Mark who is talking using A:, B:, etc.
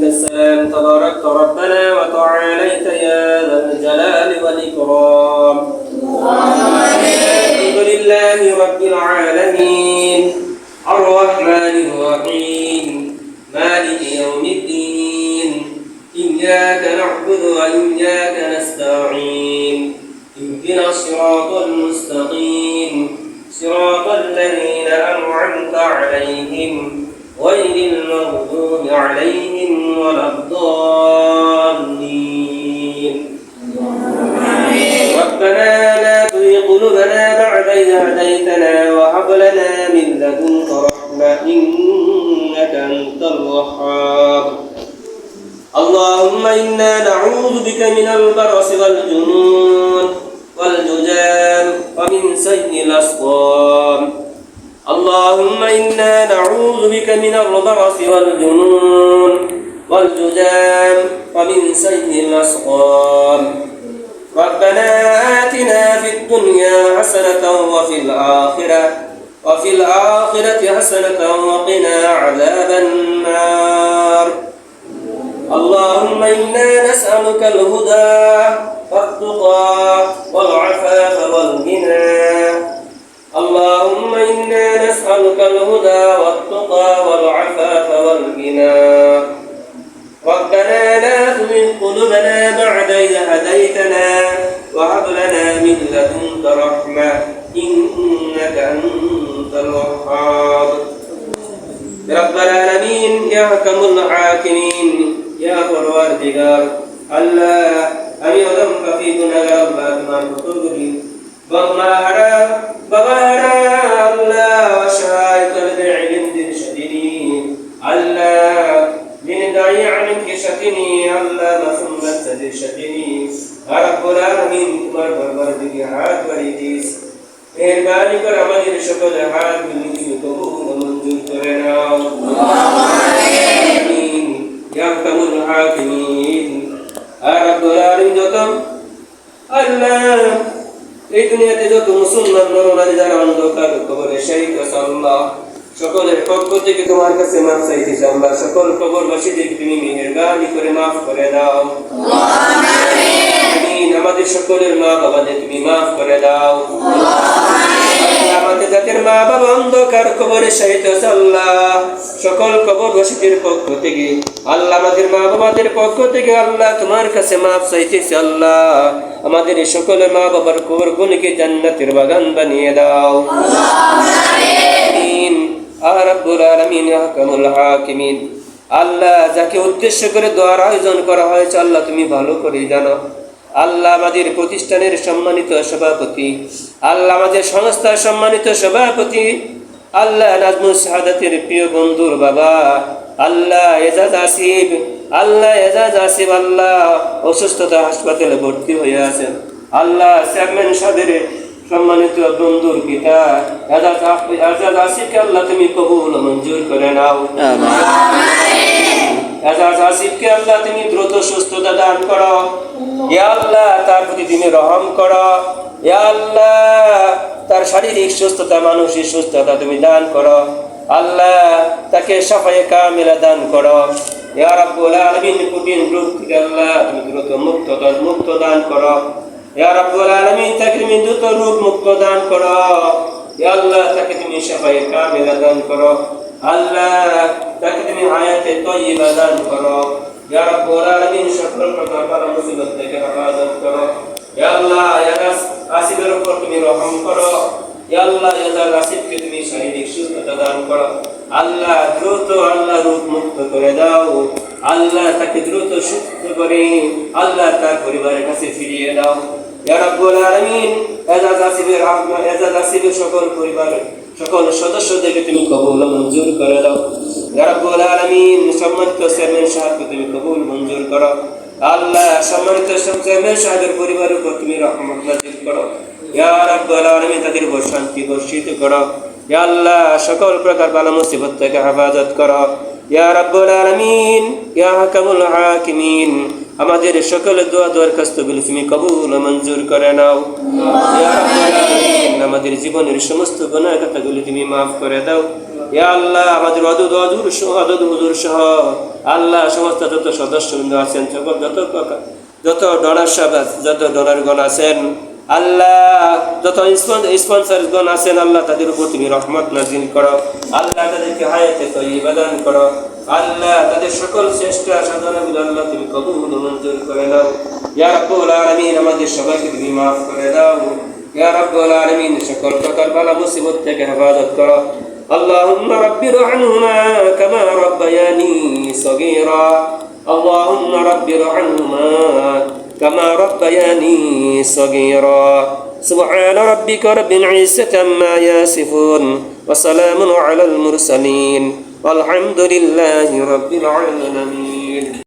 A: السلام تباركت ربنا وتعاليت يا ذا الجلال والإكرام. الحمد لله رب العالمين الرحمن الرحيم مالك يوم الدين إياك نعبد وإياك نستعين اهدنا الصراط المستقيم صراط الذين أنعمت عليهم غير المغضوب عليهم ولا الضالين. ربنا لا تزغ قلوبنا بعد إذ هديتنا وهب لنا من لدنك رحمة إنك أنت الوهاب. اللهم إنا نعوذ بك من البرص والجنون والجذام ومن سيء الأسقام. اللهم إنا نعوذ بك من البرص والجنون والجذام ومن سيء الأسقام. ربنا آتنا في الدنيا حسنة وفي الآخرة حسنة وقنا عذاب النار. اللهم إنا نسألك الهدى والتقى والعفاف والغنى. اللهم إنا نسألك الهدى والتقى والعفاف والغنى. ربنا لا تزغ قلوبنا بعد إذ هديتنا وهب لنا من لدنك رحمة إنك أنت الوهاب. رب العالمين يا حكم الحاكمين يا পরওয়ারদিগার আল্লাহ আমি অদম কাফি গুনাহগার আল্লাহ তোমার পুত্রগুলি বাবা হারা আল্লাহ ওয়াশাই তলবে ইলম দিন শদিনী আল্লাহ দিন দাই আলিম কে শদিনী আল্লাহ মাসুমত সদির শদিনী রব্বুল আলামিন তোমার দরবার দিকে হাত বাড়িয়ে দিস মেহেরবানি করে আমাদের সকল হাত মিলিয়ে কবুল মঞ্জুর করে নাও আমিন ইয়া আরহামুর রাহিমিন রব্বুল আলামিন যত আল্লাহ এই দুনিয়াতে যত মুসলমান নরনারী যারা অন্ধকার কবরে শহীদ হয়েছে আল্লাহ সকলের পক্ষ থেকে তোমার কাছে মাফ চাইতেছি আল্লাহ সকল কবরবাসীদের তুমি মেহেরবানি করে মাফ করে দাও আমিন আমাদের সকলের মা বাবাদের তুমি মাফ করে দাও আমাদের যাদের মা বাবা অন্ধকার কবরে শহীদ হয়েছে আল্লাহ সকল কবরবাসীদের পক্ষ থেকে আল্লাহ আমাদের মা বাবাদের পক্ষ থেকে আল্লাহ তোমার কাছে মাফ চাইতেছি আল্লাহ আমাদের সকলের মা বাবার কবরগুলোকে জান্নাতের বাগান বানিয়ে দাও আমিন রব্বুল আলামিন ইয়া আহকামুল হাকিমিন আল্লাহ যাকে উদ্দেশ্য করে দোয়ার আয়োজন করা হয়েছে আল্লাহ তুমি ভালো করে জানো আল্লাহ আমাদের প্রতিষ্ঠানের সম্মানিত সভাপতি আল্লাহ আমাদের সংস্থার সম্মানিত সভাপতি আল্লাহ নাজমুস শাহাদাতের প্রিয় বন্ধুর বাবা আল্লাহ এজাজ আসিফ আল্লাহ অসুস্থতা হাসপাতালে ভর্তি হয়ে আছেন আল্লাহ চেয়ারম্যান সাহেবের সম্মানিত বন্ধুর পিতা এজাজ আসিফকে আল্লাহ তুমি কবুল মঞ্জুর করে নাও এজাজ আসিফকে আল্লাহ তুমি দ্রুত সুস্থতা দান করো ইয়া আল্লাহ তার প্রতি তুমি রহম করো ইয়া আল্লাহ তার শারীরিক সুস্থতা মানসিক সুস্থতা তুমি দান করো আল্লাহ তাকে শাফায়ে কামিলা দান করো ইয়া রাব্বুল আলামিন কঠিন রোগ থেকে আল্লাহ তুমি দ্রুত মুক্ত দান করো ইয়া রাব্বুল আলামিন তাকে তুমি দ্রুত রোগ মুক্ত দান করো ইয়া আল্লাহ তাকে তুমি শাফায়ে কামিলা দান করো আল্লাহ তাকে তুমি হায়াতে তয়্যিবা দান করো ইয়া রাব্বুল আলামিন সকল প্রকার বালা মুসিবত থেকে হেফাজত করো ইয়া আল্লাহ ইয়া আসিফের উপর তুমি রহম করো ইয়া আল্লাহ ইয়া আসিফকে তুমি শারীরিক সুস্থতা দান করো আল্লাহ দ্রুত আল্লাহ রোগ মুক্ত করে দাও আল্লাহ তাকে দ্রুত সুস্থ করে আল্লাহ তার পরিবারের কাছে ফিরিয়ে দাও ইয়া রাব্বুল আলামিন এজাজ আসিফের সকল পরিবার সকল সদস্যদেরকে তুমি কবুল মঞ্জুর করে দাও ইয়া রাব্বুল আলামিন সম্মানিত চেয়ারম্যান সাহেবকে তুমি কবুল মঞ্জুর করো আল্লাহ সম্মানিত চেয়ারম্যান সাহেবের পরিবারের উপর তুমি রহমত নাযিল করো ইয়া রাব্বুল আলামিন তাদের উপর শান্তি বর্ষিত করো ইয়া আল্লাহ সকল প্রকার বালা মুসিবত থেকে হেফাজত করো ইয়া রাব্বুল আলামিন ইয়া হাকামুল হাকিমিন আমাদের সকল দোয়া দরখাস্তগুলো তুমি কবুল মঞ্জুর করে নাও ইয়া রাব্বুল আলামিন আমাদের জীবনের সমস্ত গুনাহ খাতাগুলো তুমি maaf করে দাও ইয়া আল্লাহ আমাদের অদূর হুজুর সহ আল্লাহ সমস্ত যত সদস্যবৃন্দ আছেন, সকল যত ডোনার সাহেব যত ডোনারগণ আছেন আল্লাহ, যত স্পন্সরগণ আছেন আল্লাহ, তাদের উপর তুমি রহমত নাজিল করো আল্লাহ, তাদেরকে হায়াতে তয়্যিবা দান করো আল্লাহ, তাদের সকল চেষ্টা সাধনাগুলো আল্লাহ তুমি কবুল মঞ্জুর করে নাও ইয়া রাব্বুল আলামিন। আমাদের সবাইকে তুমি মাফ করে দাও ইয়া রাব্বুল আলামিন। সকল প্রকার বালা মুসিবত থেকে হেফাজত করো। اللهم رب ارحمهما كما ربياني صغيرا، اللهم رب ارحمهما كما ربياني صغيرا. سبحان ربك رب العزة عما يصفون وسلام على المرسلين والحمد لله رب العالمين.